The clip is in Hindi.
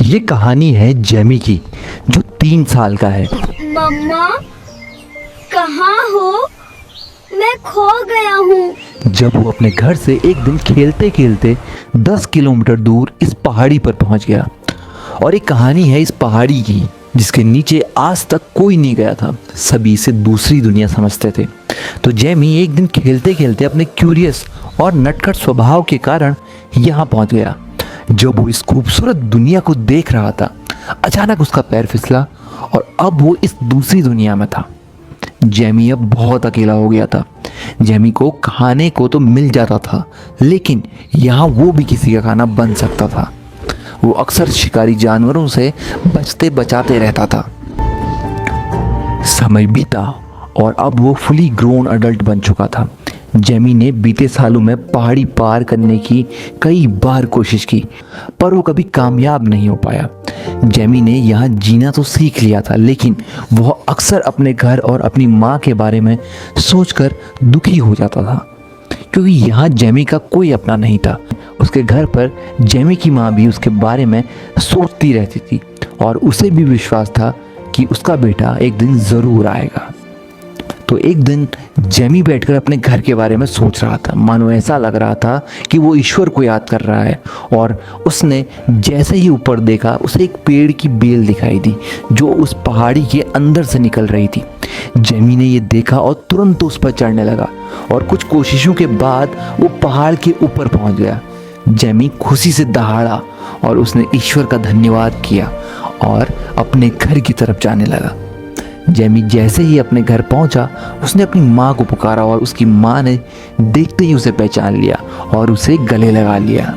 ये कहानी है जेमी की, जो 3 साल का है। मम्मा, कहाँ हो? मैं खो गया हूँ। जब वो अपने घर से एक दिन खेलते खेलते 10 किलोमीटर दूर इस पहाड़ी पर पहुंच गया। और एक कहानी है इस पहाड़ी की, जिसके नीचे आज तक कोई नहीं गया था। सभी इसे दूसरी दुनिया समझते थे। तो जेमी एक दिन खेलते खेलते अपने क्यूरियस और नटखट स्वभाव के कारण यहाँ पहुंच गया। जब वो इस खूबसूरत दुनिया को देख रहा था, अचानक उसका पैर फिसला और अब वो इस दूसरी दुनिया में था। जेमी अब बहुत अकेला हो गया था। जेमी को खाने को तो मिल जाता था, लेकिन यहाँ वो भी किसी का खाना बन सकता था। वो अक्सर शिकारी जानवरों से बचते बचाते रहता था। समय बीता और अब वो फुली ग्रोन अडल्ट बन चुका था। जेमी ने बीते सालों में पहाड़ी पार करने की कई बार कोशिश की, पर वो कभी कामयाब नहीं हो पाया। जेमी ने यहाँ जीना तो सीख लिया था, लेकिन वह अक्सर अपने घर और अपनी माँ के बारे में सोचकर दुखी हो जाता था, क्योंकि यहाँ जेमी का कोई अपना नहीं था। उसके घर पर जेमी की माँ भी उसके बारे में सोचती रहती थी और उसे भी विश्वास था कि उसका बेटा एक दिन ज़रूर आएगा। तो एक दिन जेमी बैठकर अपने घर के बारे में सोच रहा था। मानो ऐसा लग रहा था कि वो ईश्वर को याद कर रहा है। और उसने जैसे ही ऊपर देखा, उसे एक पेड़ की बेल दिखाई दी जो उस पहाड़ी के अंदर से निकल रही थी। जेमी ने ये देखा और तुरंत उस पर चढ़ने लगा और कुछ कोशिशों के बाद वो पहाड़ के ऊपर पहुंच गया। जेमी खुशी से दहाड़ा और उसने ईश्वर का धन्यवाद किया और अपने घर की तरफ जाने लगा। जेमी जैसे ही अपने घर पहुंचा, उसने अपनी माँ को पुकारा और उसकी माँ ने देखते ही उसे पहचान लिया और उसे गले लगा लिया।